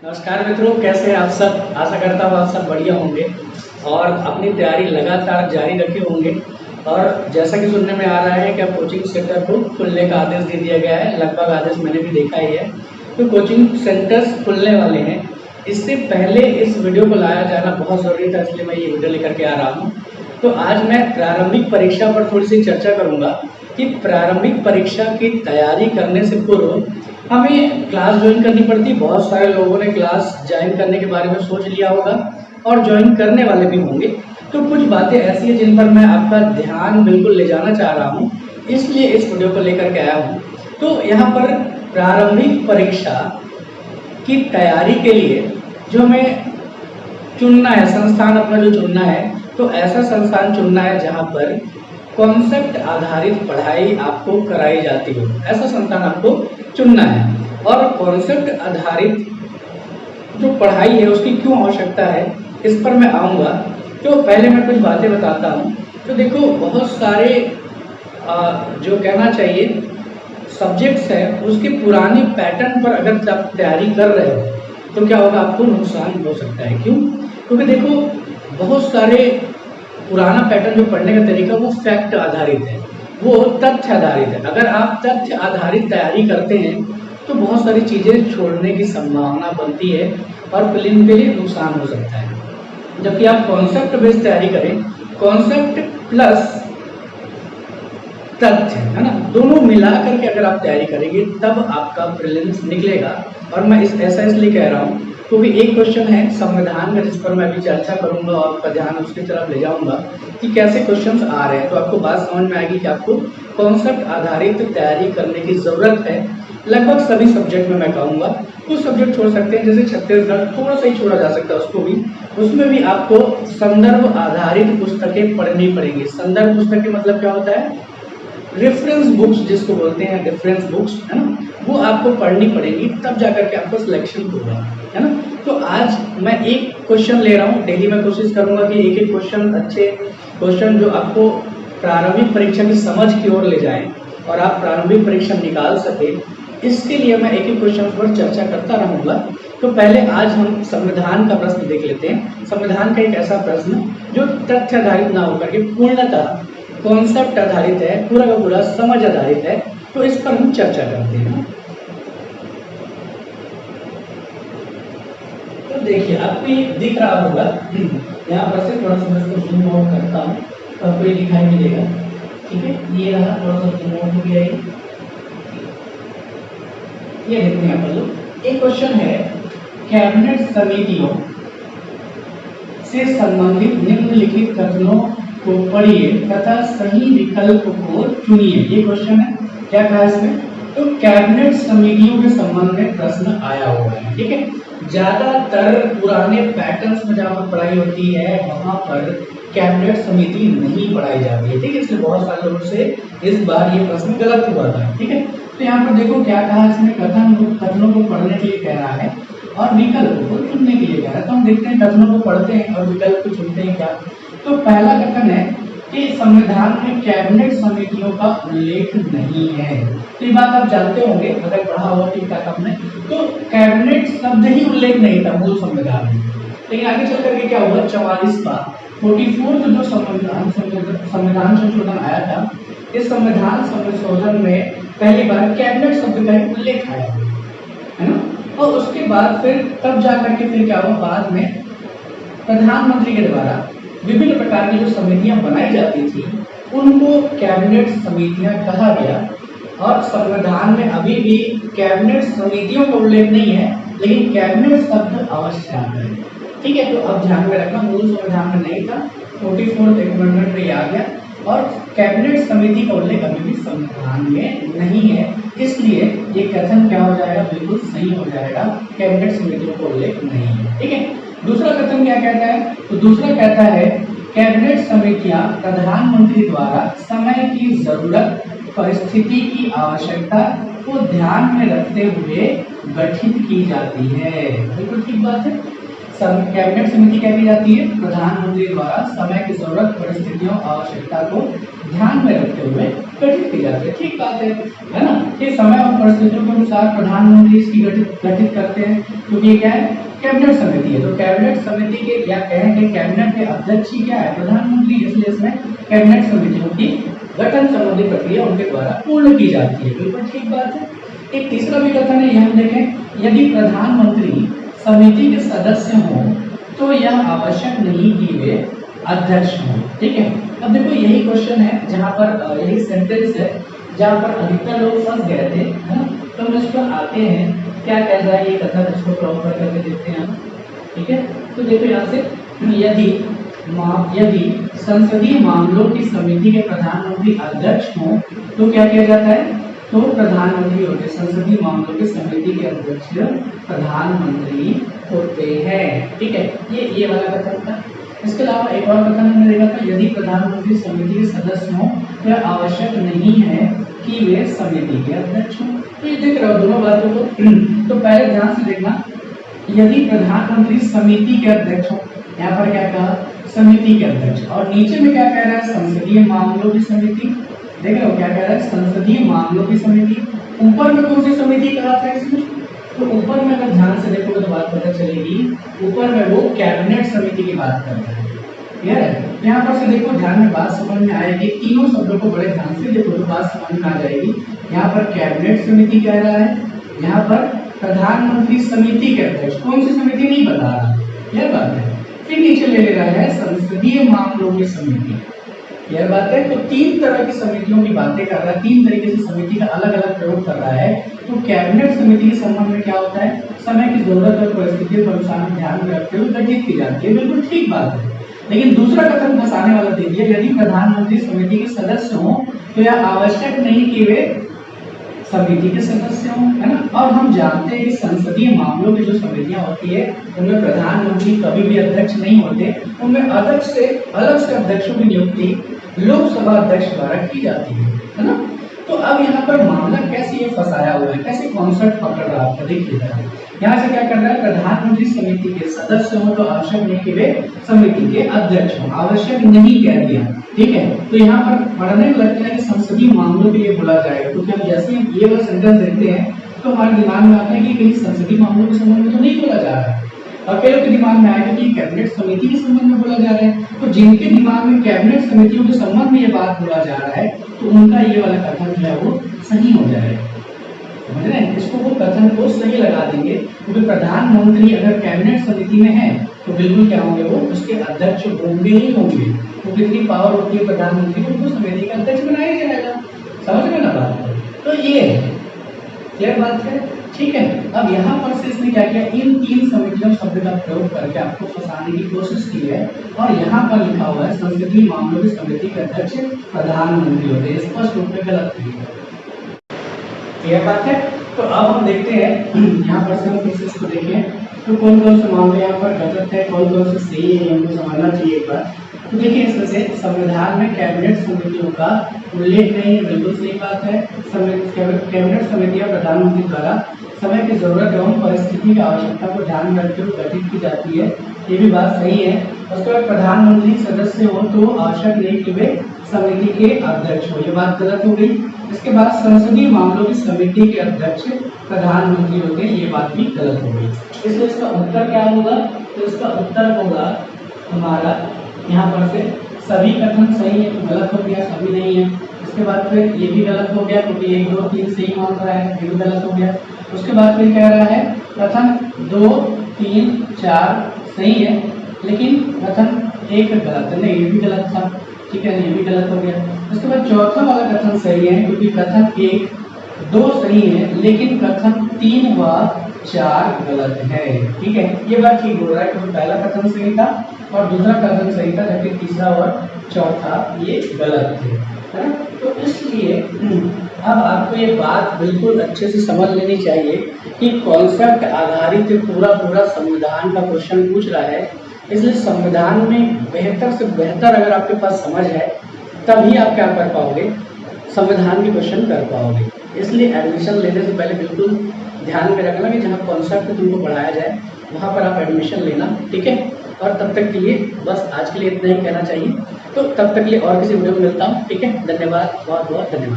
नमस्कार मित्रों, कैसे हैं आप सब। आशा करता हूँ आप सब बढ़िया होंगे और अपनी तैयारी लगातार जारी रखे होंगे। और जैसा कि सुनने में आ रहा है कि अब कोचिंग सेंटर को खुलने का आदेश दे दिया गया है। लगभग आदेश मैंने भी देखा ही है, तो कोचिंग सेंटर्स खुलने वाले हैं। इससे पहले इस वीडियो को लाया जाना बहुत ज़रूरी था, इसलिए मैं ये वीडियो लेकर के आ रहा हूँ। तो आज मैं प्रारंभिक परीक्षा पर थोड़ी सी चर्चा करूँगा कि प्रारंभिक परीक्षा की तैयारी करने से पूर्व हमें क्लास ज्वाइन करनी पड़ती है। बहुत सारे लोगों ने क्लास ज्वाइन करने के बारे में सोच लिया होगा और ज्वाइन करने वाले भी होंगे। तो कुछ बातें ऐसी हैं जिन पर मैं आपका ध्यान बिल्कुल ले जाना चाह रहा हूँ, इसलिए इस वीडियो को लेकर के आया हूँ। तो यहाँ पर प्रारंभिक परीक्षा की तैयारी के लिए जो हमें चुनना है, संस्थान अपना जो चुनना है, तो ऐसा संस्थान चुनना है जहाँ पर कॉन्सेप्ट आधारित पढ़ाई आपको कराई जाती हो। ऐसा संस्थान आपको चुनना है। और कॉन्सेप्ट आधारित जो पढ़ाई है उसकी क्यों आवश्यकता है, इस पर मैं आऊँगा। तो पहले मैं कुछ बातें बताता हूँ। तो देखो, बहुत सारे जो कहना चाहिए सब्जेक्ट्स हैं, उसके पुराने पैटर्न पर अगर आप तैयारी कर रहे हो तो क्या होगा, आपको नुकसान हो सकता है। क्यों? क्योंकि देखो, बहुत सारे पुराना पैटर्न जो पढ़ने का तरीका वो फैक्ट आधारित है, वो तथ्य आधारित है। अगर आप तथ्य आधारित तैयारी करते हैं तो बहुत सारी चीज़ें छोड़ने की संभावना बनती है और फिल्म के लिए नुकसान हो सकता है। जबकि आप कॉन्सेप्ट बेस्ड तैयारी करें, कॉन्सेप्ट प्लस तथ्य, है ना, दोनों मिला करके अगर आप तैयारी करेंगे तब आपका प्रीलिम्स निकलेगा। और मैं ऐसा इसलिए कह रहा हूँ क्योंकि एक क्वेश्चन है संविधान का, जिस पर मैं अभी चर्चा करूंगा और आपका ध्यान उसकी तरफ ले जाऊंगा कि कैसे क्वेश्चंस आ रहे हैं। तो आपको बात समझ में आएगी कि आपको कॉन्सेप्ट आधारित तैयारी करने की जरूरत है। लगभग सभी सब्जेक्ट में मैं कहूँगा, कुछ सब्जेक्ट छोड़ सकते हैं, जैसे छत्तीसगढ़ थोड़ा सा ही छोड़ा जा सकता है उसको भी। उसमें भी आपको संदर्भ आधारित पुस्तकें पढ़नी पड़ेगी। संदर्भ पुस्तकें मतलब क्या होता है, रेफरेंस बुक्स जिसको बोलते हैं, रेफरेंस बुक्स, है ना, वो आपको पढ़नी पड़ेगी, तब जाकर के आपका सिलेक्शन होगा, है ना। तो आज मैं एक क्वेश्चन ले रहा हूँ, डेली मैं कोशिश करूंगा कि एक एक क्वेश्चन, अच्छे क्वेश्चन जो आपको प्रारंभिक परीक्षा की समझ की ओर ले जाएं और आप प्रारंभिक परीक्षा निकाल सके, इसके लिए मैं एक एक क्वेश्चन पर चर्चा करता रहूंगा। तो पहले आज हम संविधान का प्रश्न देख लेते हैं। संविधान का एक ऐसा प्रश्न जो तथ्य आधारित ना होकर के पूर्णतः कॉन्सेप्ट आधारित है, पूरा का पूरा समझ आधारित है, तो इस पर हम चर्चा करते हैं। तो देखिए, आपको ये दिख रहा होगा, यहाँ पर से थोड़ा सा मैं इसको जूम आउट करता हूँ तो आपको ये दिखाई नहीं देगा। ठीक है, ये रहा, थोड़ा सा जूम आउट हो गया। ये देखते हैं यहाँ पर जो एक क्वेश्चन है, कैबिनेट समितियों से संबंधित निम्नलिखित कथनों को पढ़िए तथा सही विकल्प को चुनिए। ये क्वेश्चन है, क्या कहा इसमें, तो कैबिनेट समितियों के संबंध में प्रश्न आया हुआ है। ठीक है, ज्यादातर पुराने पैटर्न्स में जहाँ पर पढ़ाई होती है वहां पर कैबिनेट समिति नहीं पढ़ाई जाती है। ठीक है, इसलिए बहुत सारे लोगों से इस बार ये प्रश्न गलत हुआ था। ठीक है, तो यहाँ पर देखो क्या कहा इसमें, कथनों को पढ़ने के लिए कह रहा है और विकल्प को चुनने के लिए कह रहा है। तो हम देखते हैं कथनों को पढ़ते हैं और विकल्प को चुनते हैं क्या। तो पहला कथन है कि संविधान में कैबिनेट समितियों का उल्लेख नहीं है। तो ये बात आप जानते होंगे, अगर पढ़ा हुआ ठीक ठाक आपने, तो कैबिनेट शब्द ही उल्लेख नहीं था मूल संविधान में। लेकिन आगे चल करके क्या हुआ, 44वां जो संविधान संशोधन आया था, इस संविधान संशोधन में पहली बार कैबिनेट शब्द का ही उल्लेख आया, है ना। और उसके बाद फिर तब जाकर के फिर क्या हुआ, बाद में प्रधानमंत्री के द्वारा विभिन्न प्रकार की जो समितियां बनाई जाती थी उनको कैबिनेट समितियां कहा गया। और संविधान में अभी भी कैबिनेट समितियों का उल्लेख नहीं है, लेकिन कैबिनेट शब्द अवश्य आता है। ठीक है, तो अब ध्यान में रखना, मूल संविधान में नहीं था, 44th अमेंडमेंट में आ गया और कैबिनेट समिति का उल्लेख अभी भी संविधान में नहीं है। इसलिए ये कथन क्या हो जाएगा, बिल्कुल सही हो जाएगा, कैबिनेट समितियों का उल्लेख नहीं है। ठीक है, दूसरा कथन क्या कहता है, तो दूसरा कहता है कैबिनेट समितियां प्रधानमंत्री द्वारा समय की जरूरत, परिस्थिति की आवश्यकता को ध्यान में रखते हुए गठित की जाती है। बिल्कुल ठीक बात है, कैबिनेट समिति क्या की जाती है, प्रधानमंत्री द्वारा समय की जरूरत, परिस्थितियों, आवश्यकता को ध्यान में रखते हुए गठित की जाती है। ठीक बात है ना। ये समय और परिस्थितियों के अनुसार प्रधानमंत्री इसकी गठित करते हैं, क्योंकि ये क्या है, कैबिनेट समिति है। तो कैबिनेट समिति के या कहें कि कैबिनेट के अध्यक्ष ही क्या है, प्रधानमंत्री, इसलिए इसमें कैबिनेट समितियों की गठन संबंधी प्रक्रिया उनके द्वारा पूर्ण की जाती है। बिल्कुल ठीक बात है। एक तीसरा भी कथन है, यह हम देखें, यदि प्रधानमंत्री समिति के सदस्य हों तो यह आवश्यक नहीं कि वे अध्यक्ष हों। ठीक है, अब देखो यही क्वेश्चन है जहाँ पर यही सेंटेंस है जहाँ पर अधिकतर लोग फंस गए थे, है ना। तो हम इस पर आते हैं, क्या कह रहा है ये कथन, इसको प्रॉपर करके देखते हैं हम। ठीक है, तो देखो यहाँ से, यदि संसदीय मामलों की समिति के प्रधानमंत्री अध्यक्ष हों तो क्या किया जाता है, तो प्रधानमंत्री होते, संसदीय मामलों की समिति के अध्यक्ष प्रधानमंत्री होते हैं। ठीक है, ये वाला कथन था। इसके अलावा एक और कथन हमने देखा था, यदि प्रधानमंत्री समिति के सदस्य हों तो यह आवश्यक नहीं है कि वे समिति के अध्यक्ष हों। तो ये देख रहे हो दोनों बातों को। तो पहले ध्यान से देखना, यदि प्रधानमंत्री समिति के अध्यक्ष हों, यहाँ पर क्या कहा, समिति के अध्यक्ष, और नीचे में क्या कह रहा है, संसदीय मामलों की समिति। देख रहे हो क्या कह रहा है, संसदीय मामलों की समिति। ऊपर में कौन सी समिति कहा था इसमें, तो ऊपर में अगर ध्यान से देखोगे तो बात पता चलेगी, ऊपर में वो कैबिनेट समिति की बात कर रहा है। क्लियर है, यहाँ पर से देखो, ध्यान में बात समझ में आएगी, तीनों शब्दों को बड़े ध्यान से देखो तो बात समझ में आ जाएगी। यहाँ पर कैबिनेट समिति कह रहा है, यहाँ पर प्रधानमंत्री समिति के अध्यक्ष, कौन सी समिति नहीं बता रहा, यह बात है। फिर नीचे ले रहा है संसदीय मामलों की समिति, यह बात है। तो तीन तरह की समितियों की बातें कर रहा है, तीन तरीके से समिति का अलग अलग प्रयोग कर रहा है। तो कैबिनेट समिति के संबंध में क्या होता है, समय की जरूरत और परिस्थितियों के अनुसार ध्यान में रखते हुए गठित की जाती है। बिल्कुल ठीक बात है। लेकिन दूसरा कथन फंसाने वाला दे दिया, यदि प्रधानमंत्री समिति के सदस्य हों तो यह आवश्यक नहीं कि वे समिति के सदस्य हों, है ना। और हम जानते हैं कि संसदीय मामलों की जो समितियां होती है उनमें प्रधानमंत्री कभी भी अध्यक्ष नहीं होते, उनमें अलग से अध्यक्षों की नियुक्ति लोकसभा अध्यक्ष द्वारा की जाती है ना। तो अब यहाँ पर मामला कैसे ये फंसाया हुआ है, कैसे कॉन्सेप्ट पकड़ रहा है, देखिएगा यहाँ से क्या कर रहा है, प्रधानमंत्री समिति के सदस्य हो तो आवश्यक नहीं कि वे समिति के अध्यक्ष हो, आवश्यक नहीं कह दिया। ठीक है, तो यहाँ पर पढ़ने में लगता है कि संसदीय मामलों के लिए बोला जाएगा, क्योंकि हम जैसे ये वाला सेंटेंस देखते हैं तो हमारे दिमाग में आता है कि कहीं संसदीय मामलों के संबंध में तो नहीं बोला जा रहा है, और कई लोग के दिमाग में आएगा कि कैबिनेट समिति के संबंध में बोला जा रहा है। तो जिनके दिमाग में कैबिनेट समितियों के संबंध में ये बात बोला जा रहा है तो उनका ये वाला कथन जो है वो सही हो जाएगा, समझ रहे हैं। इसको वो कथन को सही लगा देंगे, क्योंकि प्रधानमंत्री अगर कैबिनेट समिति में है तो बिल्कुल क्या होंगे, वो उसके अध्यक्ष होंगे ही होंगे। तो कितनी पावर होती है प्रधानमंत्री को, उनको समिति का अध्यक्ष बनाया जाएगा, समझ में ना बात। तो ये क्लियर बात है, ठीक है। अब यहाँ पर से इसने क्या किया, इन तीन समितियों शब्द का प्रयोग करके आपको फंसाने की कोशिश की है, और यहाँ पर लिखा हुआ है संसदीय मामलों की समिति के अध्यक्ष प्रधानमंत्री होते हैं, स्पष्ट रूप में गलत है। क्लियर बात है। तो अब हम देखते हैं यहाँ पर से हम फिर से इसको देखें तो कौन कौन से मामले यहाँ पर गलत है, कौन कौन से सही है, हमको समझना चाहिए एक बार। तो देखिए इसमें से संविधान में कैबिनेट समितियों का उल्लेख नहीं है, बिल्कुल सही बात है। कैबिनेट समितियां प्रधानमंत्री द्वारा समय की जरूरत एवं परिस्थिति की आवश्यकता को ध्यान में रखते हुए गठित की जाती है, ये भी बात सही है। उसके बाद प्रधानमंत्री सदस्य हो तो आवश्यक नहीं कि वे समिति के अध्यक्ष हो, ये बात गलत हो गई। इसके बाद संसदीय मामलों की समिति के अध्यक्ष प्रधानमंत्री होते हैं, ये बात भी गलत हो गई। इसलिए इसका उत्तर क्या होगा, तो इसका उत्तर होगा हमारा यहाँ पर से सभी कथन सही है, तो गलत हो गया, सभी नहीं है। इसके बाद फिर ये भी गलत हो गया, क्योंकि 1 2 3 सही मान रहा है, ये भी गलत हो गया। उसके बाद फिर कह रहा है कथन 2 3 4 सही है, लेकिन कथन 1 गलत है, नहीं ये भी गलत था, ठीक है, ये भी गलत हो गया। उसके बाद चौथा वाला कथन सही है, क्योंकि कथन 1 2 सही है, लेकिन कथन 3 व 4 गलत है, ठीक है। ये बात ठीक हो रहा है, क्योंकि पहला कथन सही था और दूसरा कथन सही था, जबकि तीसरा और चौथा ये गलत थे, है ना। तो इसलिए अब आपको ये बात बिल्कुल अच्छे से समझ लेनी चाहिए कि कॉन्सेप्ट आधारित पूरा संविधान का क्वेश्चन पूछ रहा है, इसलिए संविधान में बेहतर से बेहतर अगर आपके पास समझ है तभी आप क्या कर पाओगे, संविधान के क्वेश्चन कर पाओगे। इसलिए एडमिशन लेने से पहले बिल्कुल ध्यान में रखना कि जहाँ कॉन्सेप्ट तुमको पढ़ाया जाए वहाँ पर आप एडमिशन लेना, ठीक है। और तब तक के लिए बस आज के लिए इतना ही कहना चाहिए। तो तब तक के लिए और किसी वीडियो में मिलता हूँ, ठीक है। धन्यवाद, बहुत बहुत धन्यवाद।